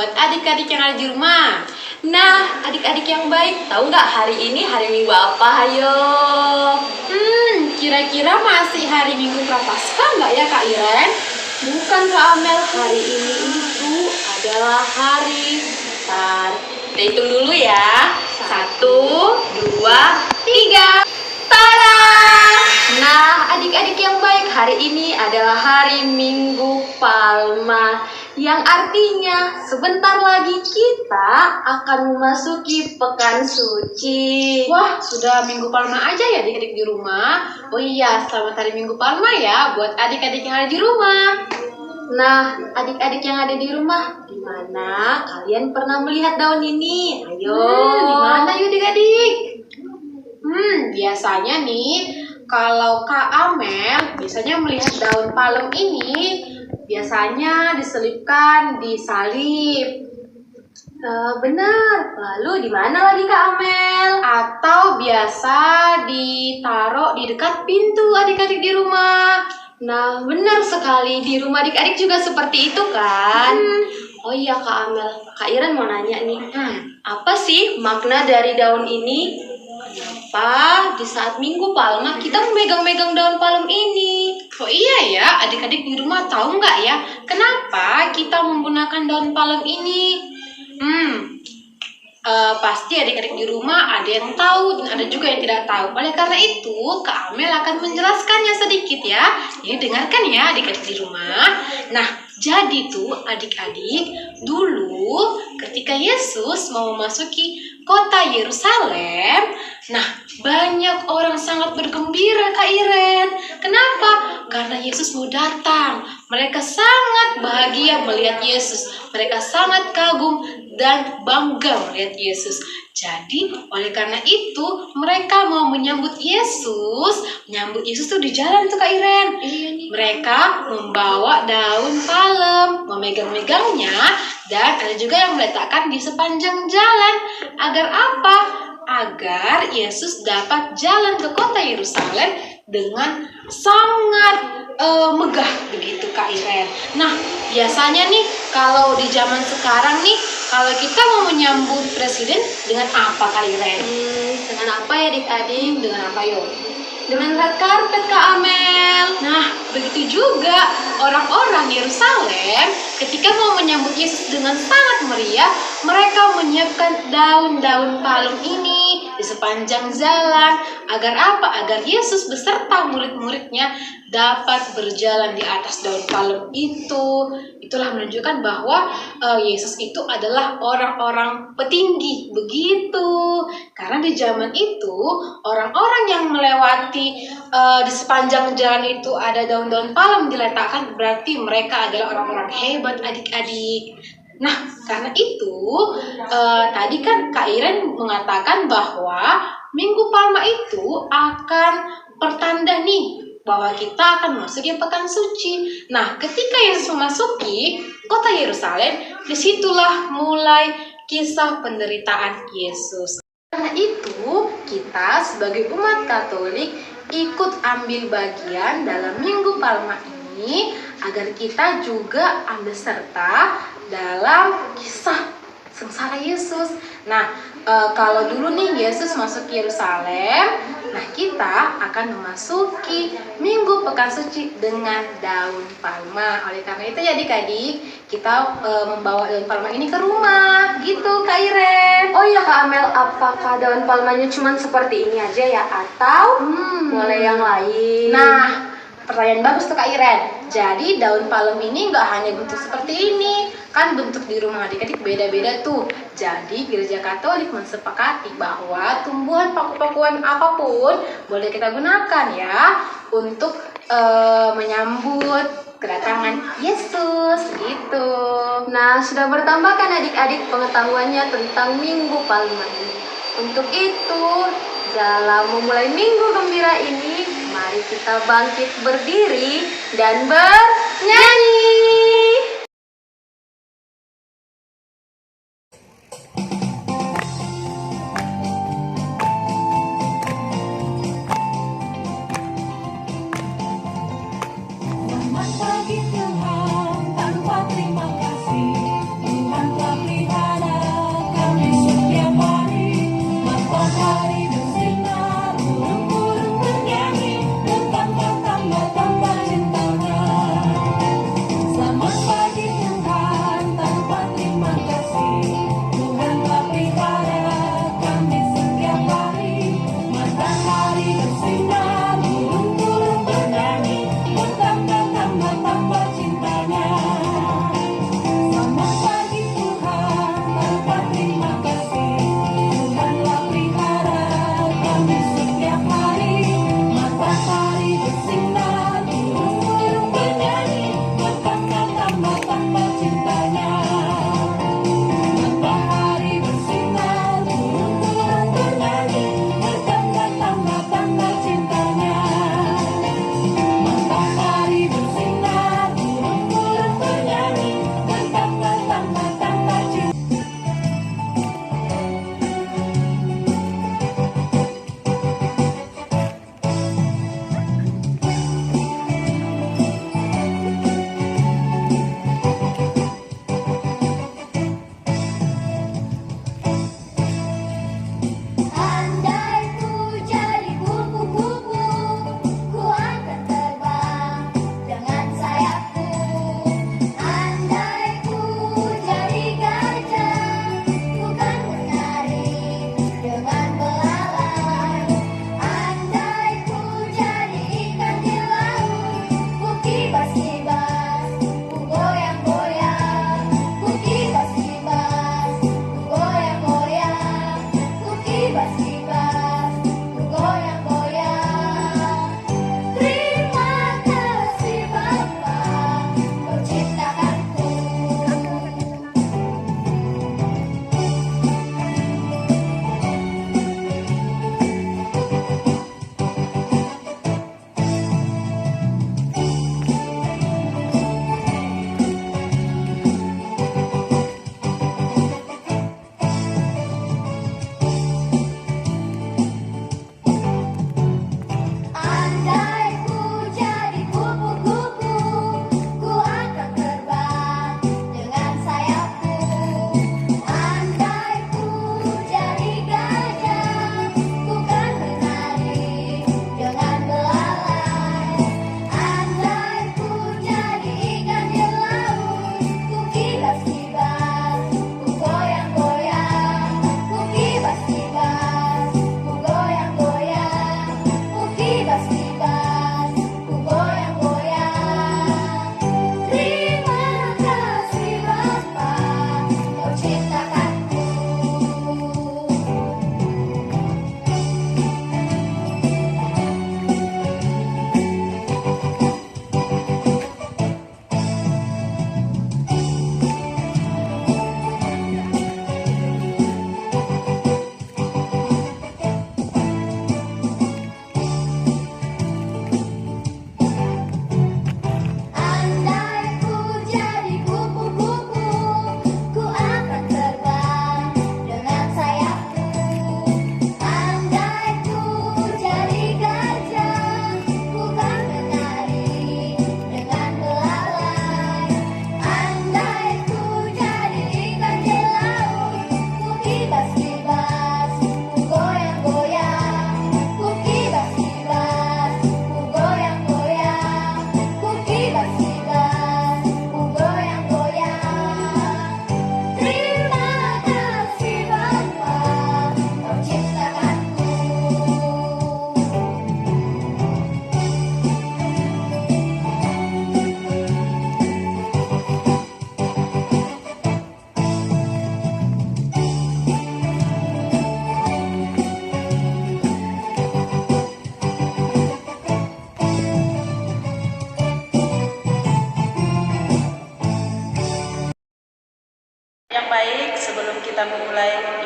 buat adik-adik yang ada di rumah. Nah, adik-adik yang baik, tahu nggak hari ini hari Minggu apa? Ayo. Kira-kira masih hari Minggu Prapaskah nggak ya Kak Iren? Bukan Kak Amel, hari ini itu adalah hari. Bentar, kita hitung dulu ya. 1, 2, 3. Tada! Nah, adik-adik yang baik, hari ini adalah hari Minggu Palma, yang artinya sebentar lagi kita akan memasuki Pekan Suci. Wah, sudah Minggu Palma aja ya adik-adik di rumah. Oh iya, selamat hari Minggu Palma ya buat adik-adik yang ada di rumah. Nah, adik-adik yang ada di rumah, di mana kalian pernah melihat daun ini? Ayo, di mana yuk adik-adik? Biasanya nih, kalau Kak Amel biasanya melihat daun palem ini biasanya diselipkan di salib. Benar. Lalu di mana lagi Kak Amel? Atau biasa ditaruh di dekat pintu adik-adik di rumah. Nah, benar sekali, di rumah adik-adik juga seperti itu kan? Oh iya Kak Amel, Kak Iren mau nanya nih, apa sih makna dari daun ini? Kenapa di saat Minggu Palma kita memegang-megang daun palem ini? Oh iya ya, adik-adik di rumah tahu nggak ya, kenapa kita menggunakan daun palem ini? Pasti adik-adik di rumah ada yang tahu dan ada juga yang tidak tahu. Oleh karena itu, Kak Amel akan menjelaskannya sedikit ya. Jadi dengarkan ya adik-adik di rumah. Nah, jadi tuh adik-adik, dulu ketika Yesus mau memasuki kota Yerusalem, nah banyak orang sangat bergembira Kak Iren. Kenapa? Karena Yesus mau datang. Mereka sangat bahagia melihat Yesus. Mereka sangat kagum dan bangga melihat Yesus. Jadi oleh karena itu mereka mau menyambut Yesus. Menyambut Yesus tuh di jalan tuh Kak Iren. Iya nih. Mereka membawa daun palem, memegang-megangnya, dan ada juga yang meletakkan di sepanjang jalan. Agar apa? Agar Yesus dapat jalan ke kota Yerusalem dengan sangat megah begitu Kak Iren. Nah, biasanya nih kalau di zaman sekarang nih, kalau kita mau menyambut presiden dengan apa Kak Iren? Dengan apa ya adik-adik? Dengan apa yuk? Dengan red carpet Kak Amel. Nah, begitu juga orang-orang Yerusalem ketika mau menyambut Yesus dengan sangat meriah, mereka menyiapkan daun-daun palem ini di sepanjang jalan. Agar apa? Agar Yesus beserta murid-muridnya dapat berjalan di atas daun palem itu. Itulah menunjukkan bahwa Yesus itu adalah orang-orang petinggi, begitu. Karena di zaman itu orang-orang yang melewati di sepanjang jalan itu ada daun-daun palem diletakkan, berarti mereka adalah orang-orang hebat adik-adik. Nah, karena itu tadi kan Kak Iren mengatakan bahwa Minggu Palma itu akan pertanda nih bahwa kita akan masuk ke Pekan Suci. Nah, ketika Yesus memasuki kota Yerusalem, disitulah mulai kisah penderitaan Yesus. Karena itu, kita sebagai umat Katolik ikut ambil bagian dalam Minggu Palma ini agar kita juga ambil serta dalam kisah sengsara Yesus. Nah, kalau dulu nih Yesus masuk ke Yerusalem, nah kita akan memasuki Minggu Pekan Suci dengan daun palma. Oleh karena itu ya adik-adik, kita membawa daun palma ini ke rumah, gitu Kak Iren. Oh iya Kak Amel, apakah daun palmanya cuma seperti ini aja ya? Atau boleh yang lain? Nah, pertanyaan bagus tuh Kak Iren. Jadi daun palem ini nggak hanya bentuk seperti ini, kan bentuk di rumah adik-adik beda-beda tuh. Jadi Gereja Katolik mensepakati bahwa tumbuhan paku-pakuan apapun boleh kita gunakan ya untuk menyambut kedatangan Yesus gitu. Nah, sudah bertambah kan adik-adik pengetahuannya tentang Minggu Palma ini. Untuk itu, dalam memulai Minggu Gembira ini, mari kita bangkit berdiri dan bernyanyi. Selamat pagi Tuhan, tanpa terima kasih Tuhan telah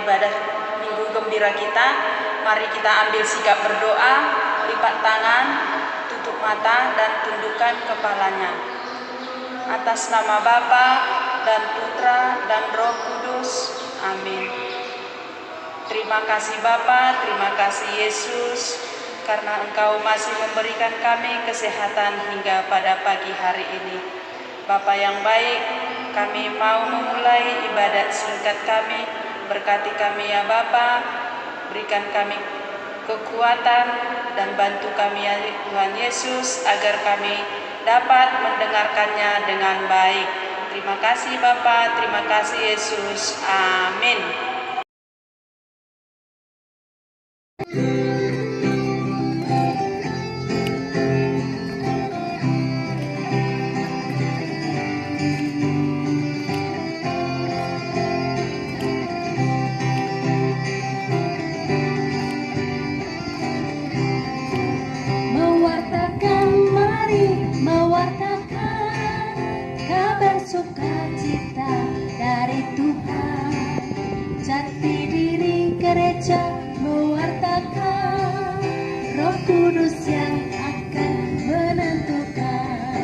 ibadah Minggu Gembira kita, mari kita ambil sikap berdoa, lipat tangan, tutup mata, dan tundukkan kepalanya. Atas nama Bapa dan Putra dan Roh Kudus. Amin. Terima kasih Bapa, terima kasih Yesus, karena Engkau masih memberikan kami kesehatan hingga pada pagi hari ini. Bapa yang baik, kami mau memulai ibadat singkat kami. Berkati kami ya Bapa, berikan kami kekuatan dan bantu kami ya Tuhan Yesus, agar kami dapat mendengarkannya dengan baik. Terima kasih Bapa, terima kasih Yesus. Amin. Sukacita dari Tuhan, jati diri gereja mewartakan Roh Kudus yang akan menentukan.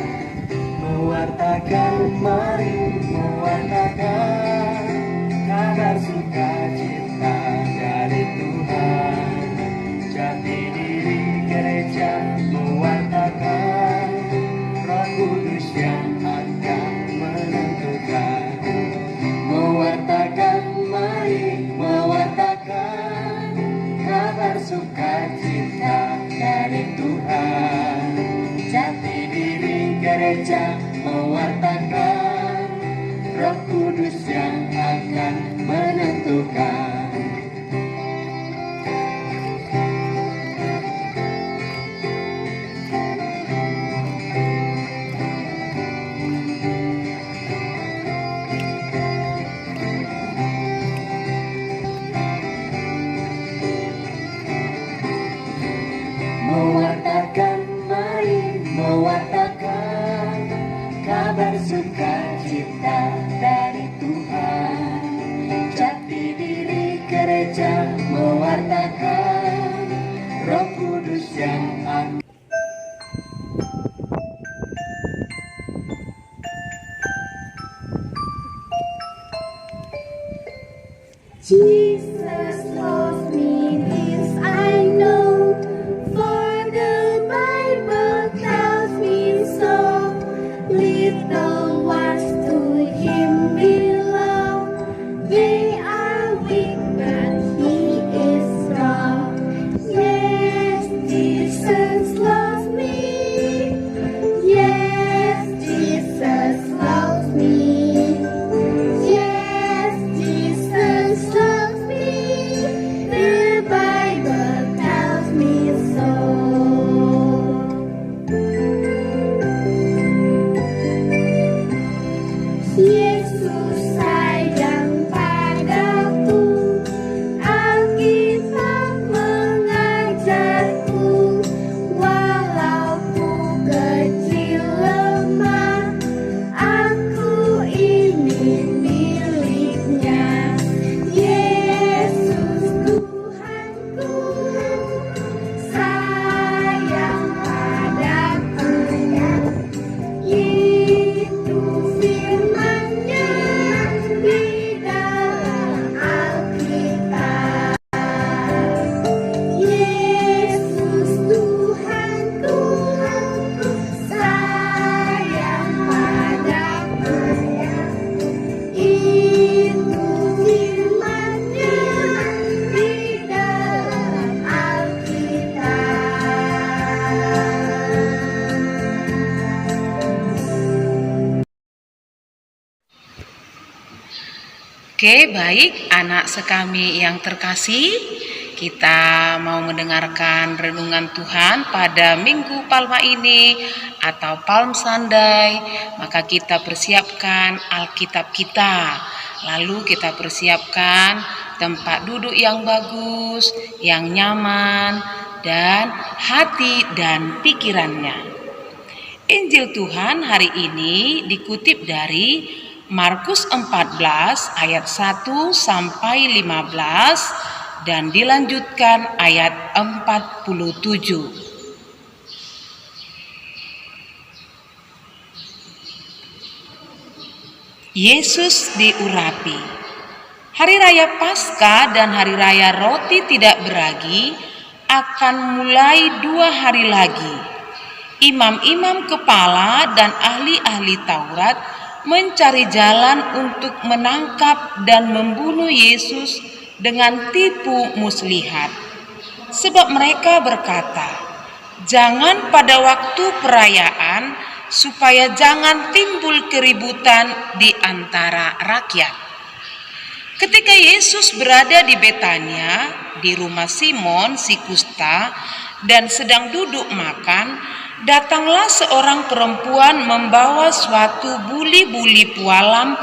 Mewartakan, mari mewartakan kabar sukacita dari Tuhan, jati diri gereja mewartakan Roh Kudus yang akan menentukan. Mewartakan, mari mewartakan kabar sukacita dari Tuhan, jati diri gereja mewartakan Roh Kudus yang akan menentukan. Mewartakan, mari mewartakan kabar sukacita dari Tuhan, jati diri gereja mewartakan Roh Kudus yang akan. Jesus loves me, this I know, for the Bible tells me so. Little ones to Him belong, they are weak but He is strong. Yes, Jesus loves me. Yes, Jesus loves me. Yes, Jesus loves me. The Bible tells me so. Yesus sayang padaku, Alkitab mengajarku, walau ku kecil lemah, aku ini miliknya. Yesus Tuhanku, sayang padaku, itu firman-Nya di dalam Alkitab. Yesus Tuhanku, sayang padaku, itu firman-Nya di dalam Alkitab. Oke, baik anak sekami yang terkasih, kita mau mendengarkan renungan Tuhan pada Minggu Palma ini atau Palm Sunday. Maka kita persiapkan Alkitab kita, lalu kita persiapkan tempat duduk yang bagus, yang nyaman, dan hati dan pikirannya. Injil Tuhan hari ini dikutip dari Markus 14 ayat 1 sampai 15 dan dilanjutkan ayat 47. Yesus diurapi. Hari raya Paskah dan hari raya roti tidak beragi akan mulai 2 hari lagi. Imam-imam kepala dan ahli-ahli Taurat mencari jalan untuk menangkap dan membunuh Yesus dengan tipu muslihat. Sebab mereka berkata, "Jangan pada waktu perayaan, supaya jangan timbul keributan di antara rakyat." Ketika Yesus berada di Betania, di rumah Simon si kusta, dan sedang duduk makan, datanglah seorang perempuan membawa suatu buli-buli pualam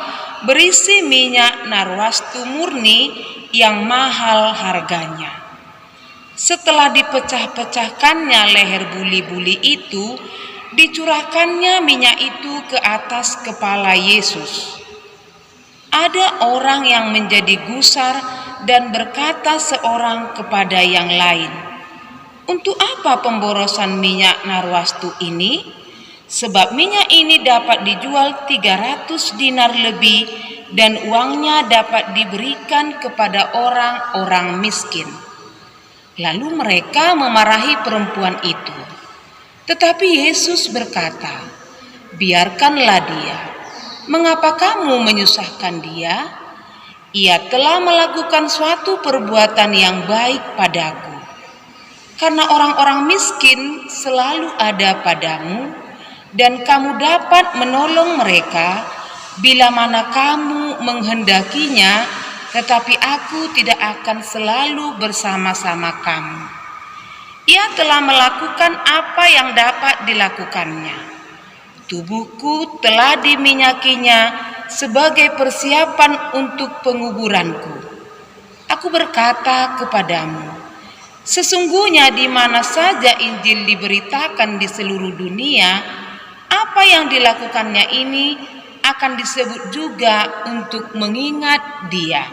berisi minyak narwastu murni yang mahal harganya. Setelah dipecah-pecahkannya leher buli-buli itu, dicurahkannya minyak itu ke atas kepala Yesus. Ada orang yang menjadi gusar dan berkata seorang kepada yang lain, "Untuk apa pemborosan minyak narwastu ini? Sebab minyak ini dapat dijual 300 dinar lebih dan uangnya dapat diberikan kepada orang-orang miskin." Lalu mereka memarahi perempuan itu. Tetapi Yesus berkata, "Biarkanlah dia. Mengapa kamu menyusahkan dia? Ia telah melakukan suatu perbuatan yang baik padaku. Karena orang-orang miskin selalu ada padamu, dan kamu dapat menolong mereka bila mana kamu menghendakinya, tetapi aku tidak akan selalu bersama-sama kamu." Ia telah melakukan apa yang dapat dilakukannya. Tubuhku telah diminyakinya sebagai persiapan untuk penguburanku. Aku berkata kepadamu, sesungguhnya di mana saja Injil diberitakan di seluruh dunia, apa yang dilakukannya ini akan disebut juga untuk mengingat dia.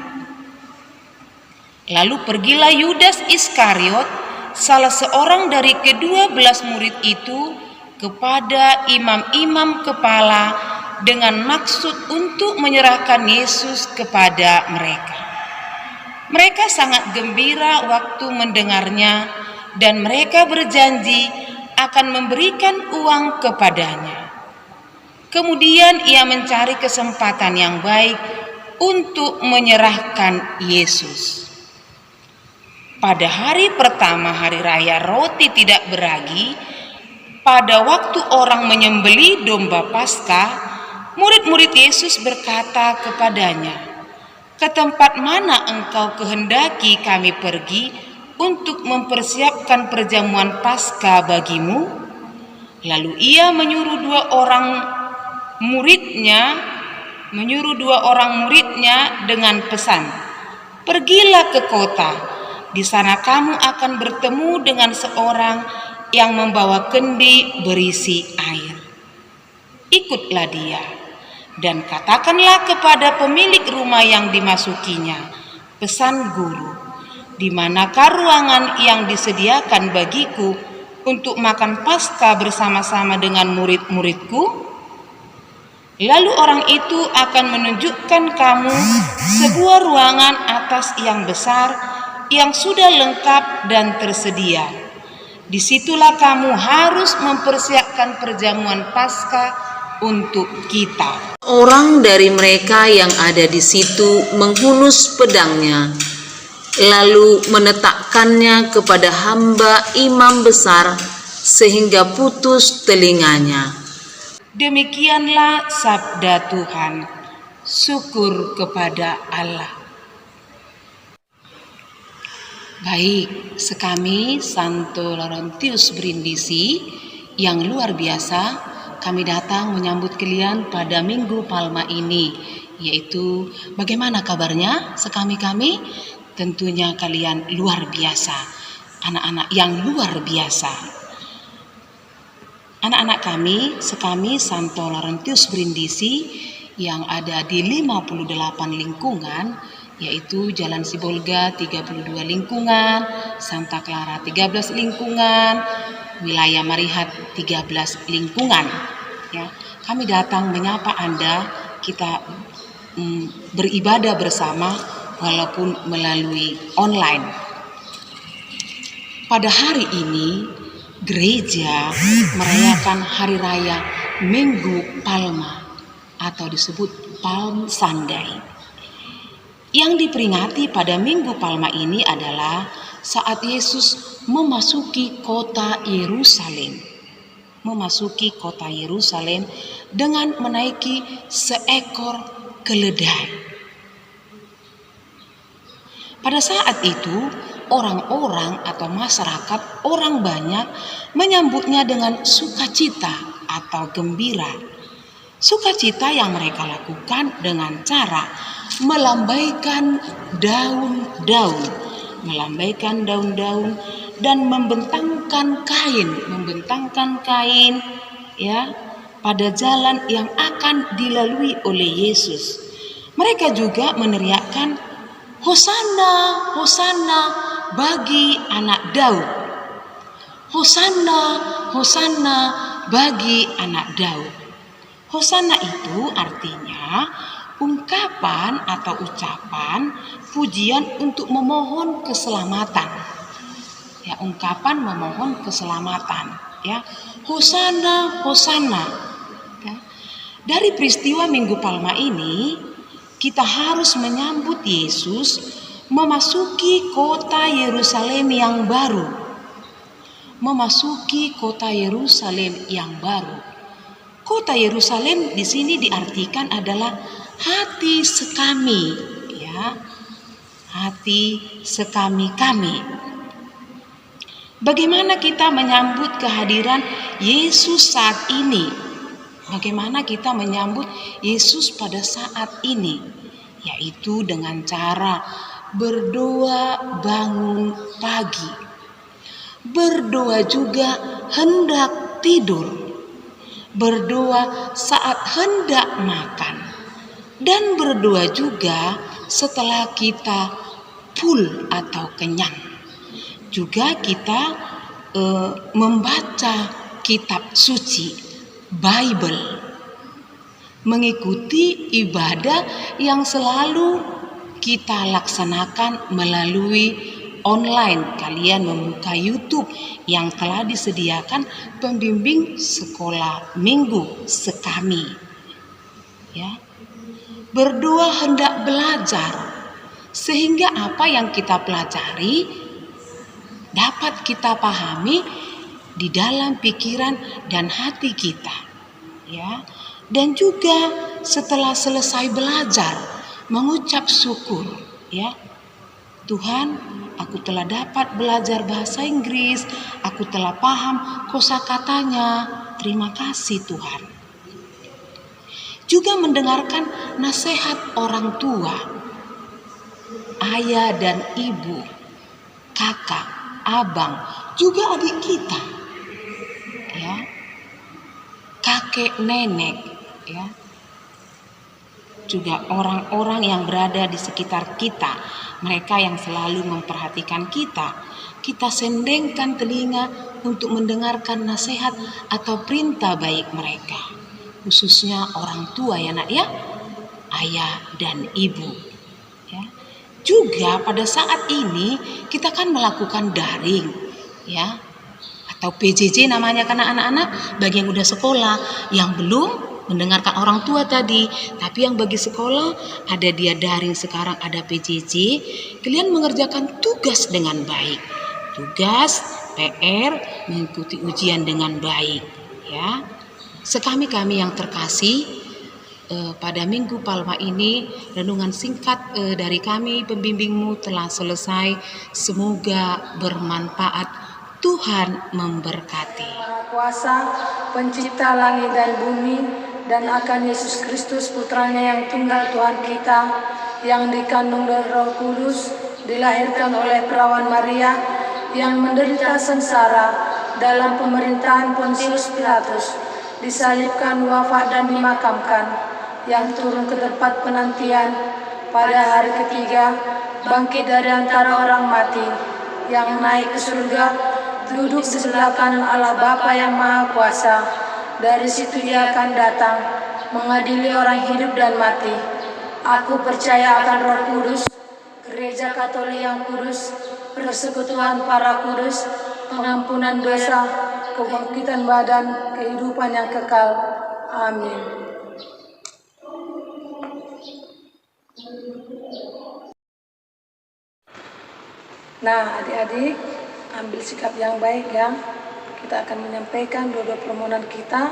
Lalu pergilah Yudas Iskariot, salah seorang dari ke-12 murid itu, kepada imam-imam kepala dengan maksud untuk menyerahkan Yesus kepada mereka. Mereka sangat gembira waktu mendengarnya, dan mereka berjanji akan memberikan uang kepadanya. Kemudian ia mencari kesempatan yang baik untuk menyerahkan Yesus. Pada hari pertama hari raya roti tidak beragi, pada waktu orang menyembelih domba Paskah, murid-murid Yesus berkata kepadanya, "Ke tempat mana engkau kehendaki kami pergi untuk mempersiapkan perjamuan Paskah bagimu?" Lalu ia menyuruh dua orang muridnya dengan pesan, "Pergilah ke kota. Di sana kamu akan bertemu dengan seorang yang membawa kendi berisi air. Ikutlah dia, dan katakanlah kepada pemilik rumah yang dimasukinya, 'Pesan Guru, di manakah ruangan yang disediakan bagiku untuk makan Paskah bersama-sama dengan murid-muridku?' Lalu orang itu akan menunjukkan kamu sebuah ruangan atas yang besar yang sudah lengkap dan tersedia. Disitulah kamu harus mempersiapkan perjamuan Paskah untuk kita." Orang dari mereka yang ada di situ menghunus pedangnya, lalu menetakkannya kepada hamba imam besar sehingga putus telinganya. Demikianlah sabda Tuhan. Syukur kepada Allah. Baik, sekami Santo Laurentius Brindisi yang luar biasa, kami datang menyambut kalian pada Minggu Palma ini, yaitu bagaimana kabarnya sekami-kami? Tentunya kalian luar biasa, anak-anak yang luar biasa. Anak-anak kami, sekami Santo Laurentius Brindisi yang ada di 58 lingkungan, yaitu Jalan Sibolga 32 lingkungan, Santa Clara 13 lingkungan, wilayah Marihat 13 lingkungan. Ya, kami datang menyapa Anda, kita beribadah bersama walaupun melalui online. Pada hari ini gereja merayakan hari raya Minggu Palma atau disebut Palm Sunday. Yang diperingati pada Minggu Palma ini adalah saat Yesus memasuki kota Yerusalem. Memasuki kota Yerusalem dengan menaiki seekor keledai. Pada saat itu, orang-orang atau masyarakat, orang banyak menyambutnya dengan sukacita atau gembira. Sukacita yang mereka lakukan dengan cara melambaikan daun-daun, dan membentangkan kain, ya, pada jalan yang akan dilalui oleh Yesus. Mereka juga meneriakkan Hosana, Hosana bagi anak Daud. Hosana, Hosana bagi anak Daud. Hosana itu artinya ungkapan atau ucapan pujian untuk memohon keselamatan. Ya, ungkapan memohon keselamatan. Ya, Hosana, Hosana. Ya. Dari peristiwa Minggu Palma ini, kita harus menyambut Yesus memasuki kota Yerusalem yang baru. Memasuki kota Yerusalem yang baru. Kota Yerusalem di sini diartikan adalah hati sekami, ya. Hati sekami kami. Bagaimana kita menyambut kehadiran Yesus saat ini? Bagaimana kita menyambut Yesus pada saat ini? Yaitu dengan cara berdoa bangun pagi. Berdoa juga hendak tidur. Berdoa saat hendak makan. Dan berdoa juga setelah kita full atau kenyang. Juga kita membaca kitab suci, Bible, mengikuti ibadah yang selalu kita laksanakan melalui online. Kalian membuka YouTube yang telah disediakan pembimbing sekolah minggu sekami. Ya. Berdoa hendak belajar sehingga apa yang kita pelajari dapat kita pahami di dalam pikiran dan hati kita, ya. Dan juga setelah selesai belajar mengucap syukur, ya. Tuhan, aku telah dapat belajar bahasa Inggris, aku telah paham kosakatanya. Terima kasih Tuhan. Juga mendengarkan nasihat orang tua, ayah dan ibu, kakak, abang, juga adik kita, ya, kakek nenek, ya, juga orang-orang yang berada di sekitar kita, mereka yang selalu memperhatikan kita. Kita sendengkan telinga untuk mendengarkan nasihat atau perintah baik mereka, khususnya orang tua, ya nak, ya, ayah dan ibu, ya. Juga pada saat ini kita kan melakukan daring, ya, atau PJJ namanya karena anak-anak bagi yang udah sekolah, yang belum mendengarkan orang tua tadi, tapi yang bagi sekolah ada dia daring, sekarang ada PJJ. Kalian mengerjakan tugas dengan baik, tugas PR, mengikuti ujian dengan baik, ya. Sekami-kami yang terkasih, pada Minggu Palma ini renungan singkat dari kami pembimbingmu telah selesai. Semoga bermanfaat. Tuhan memberkati. Maha Kuasa, Pencipta langit dan bumi, dan akan Yesus Kristus putranya yang tunggal Tuhan kita, yang dikandung dari Roh Kudus, dilahirkan oleh perawan Maria, yang menderita sengsara dalam pemerintahan Pontius Pilatus, disalibkan, wafat dan dimakamkan, yang turun ke tempat penantian pada hari ketiga, bangkit dari antara orang mati, yang naik ke surga, duduk di sebelah kanan Allah Bapa yang Maha Kuasa. Dari situ Ia akan datang, mengadili orang hidup dan mati. Aku percaya akan Roh Kudus, Gereja Katolik yang kudus, persekutuan para kudus, pengampunan dosa, kebangkitan badan, kehidupan yang kekal. Amin. Nah, adik-adik, ambil sikap yang baik ya. Kita akan menyampaikan doa permohonan kita.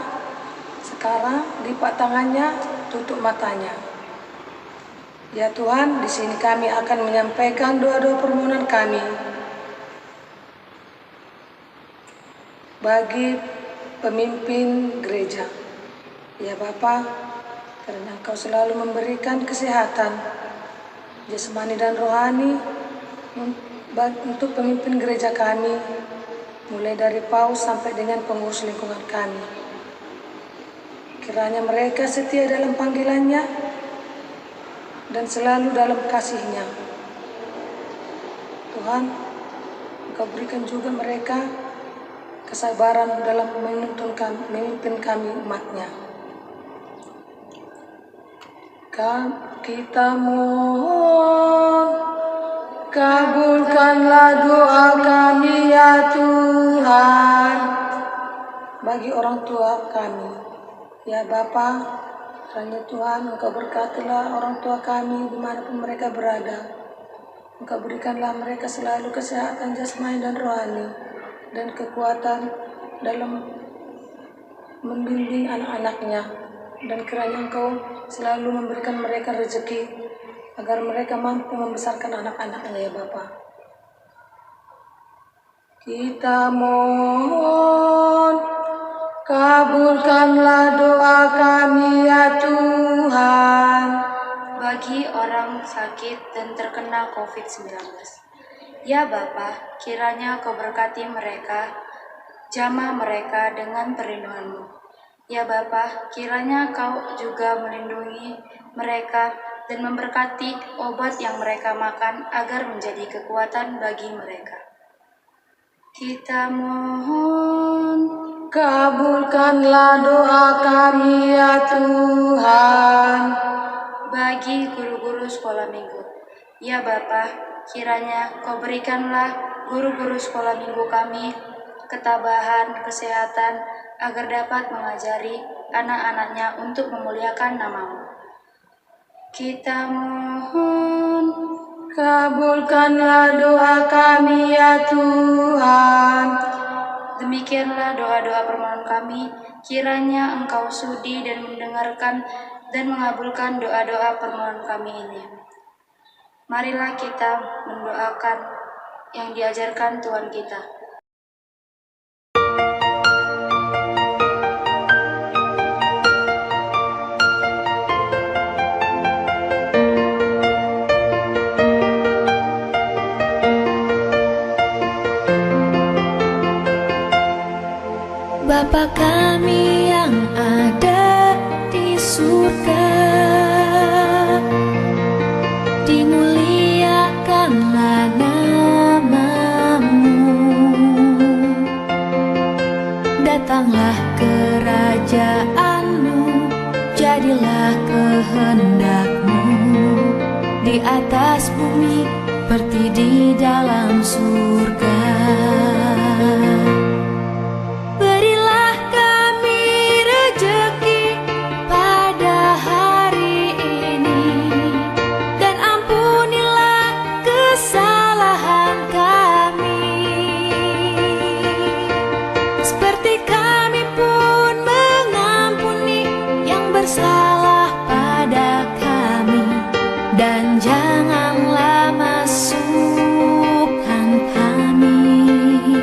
Sekarang lipat tangannya, tutup matanya. Ya Tuhan, di sini kami akan menyampaikan doa-doa permohonan kami bagi pemimpin gereja. Ya Bapa, karena Engkau selalu memberikan kesehatan jasmani dan rohani untuk pemimpin gereja kami, mulai dari paus sampai dengan pengurus lingkungan kami. Kiranya mereka setia dalam panggilannya dan selalu dalam kasih-Nya. Tuhan, Engkau berikan juga mereka kesabaran dalam memimpin kami umat-Nya. Kita mohon, kabulkanlah doa kami ya Tuhan, bagi orang tua kami. Ya Bapa, kiranya Tuhan Engkau berkatilah orang tua kami dimanapun mereka berada. Engkau berikanlah mereka selalu kesehatan jasmani dan rohani, dan kekuatan dalam membimbing anak-anaknya. Dan kiranya Engkau selalu memberikan mereka rezeki agar mereka mampu membesarkan anak-anaknya ya Bapa. Kita mohon, kabulkanlah doa kami ya Tuhan, bagi orang sakit dan terkena COVID-19. Ya Bapa, kiranya Kau berkati mereka, jamah mereka dengan perlindungan-Mu. Ya Bapa, kiranya Kau juga melindungi mereka dan memberkati obat yang mereka makan agar menjadi kekuatan bagi mereka. Kita mohon, kabulkanlah doa kami ya Tuhan, bagi guru-guru sekolah minggu. Ya Bapa, kiranya Kau berikanlah guru-guru sekolah minggu kami ketabahan, kesehatan, agar dapat mengajari anak-anaknya untuk memuliakan nama-Mu. Kita mohon, kabulkanlah doa kami ya Tuhan. Demikianlah doa-doa permohonan kami, kiranya Engkau sudi dan mendengarkan dan mengabulkan doa-doa permohonan kami ini. Marilah kita mendoakan yang diajarkan Tuhan kita. Bapa kami yang ada di surga, dimuliakanlah nama-Mu. Datanglah kerajaan-Mu, jadilah kehendak-Mu di atas bumi seperti di dalam surga. Salah pada kami, dan janganlah masukkan kami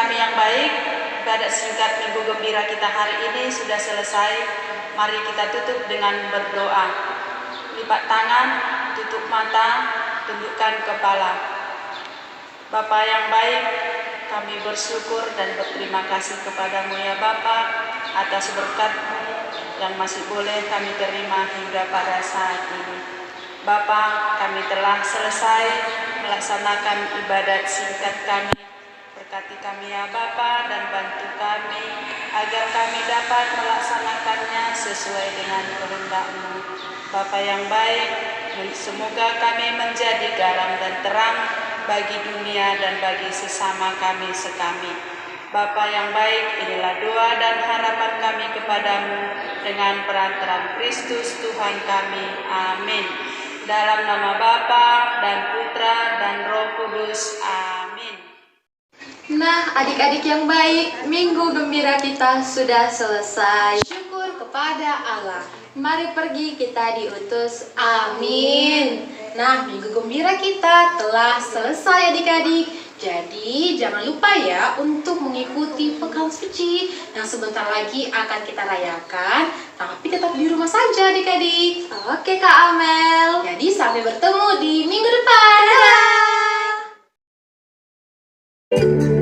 kami yang baik, ibadat singkat Minggu Gembira kita hari ini sudah selesai. Mari kita tutup dengan berdoa. Lipat tangan, tutup mata, tundukkan kepala. Bapa yang baik, kami bersyukur dan berterima kasih kepadamu ya Bapa atas berkat-Mu yang masih boleh kami terima hingga pada saat ini. Bapa, kami telah selesai melaksanakan ibadat singkat kami. Berkati kami ya Bapa dan bantu kami agar kami dapat melaksanakannya sesuai dengan kehendak-Mu. Bapa yang baik, semoga kami menjadi garam dan terang bagi dunia dan bagi sesama kami sekami. Bapa yang baik, inilah doa dan harapan kami kepadamu dengan perantaraan Kristus Tuhan kami. Amin. Dalam nama Bapa dan Putra dan Roh Kudus. Amin. Nah, adik-adik yang baik, Minggu Gembira kita sudah selesai. Syukur kepada Allah. Mari pergi, kita diutus. Amin. Nah, Minggu Gembira kita telah selesai adik-adik. Jadi jangan lupa ya untuk mengikuti pekan suci yang sebentar lagi akan kita rayakan. Tapi tetap di rumah saja adik-adik. Oke Kak Amel. Jadi sampai bertemu di minggu depan. Dadah! Thank you.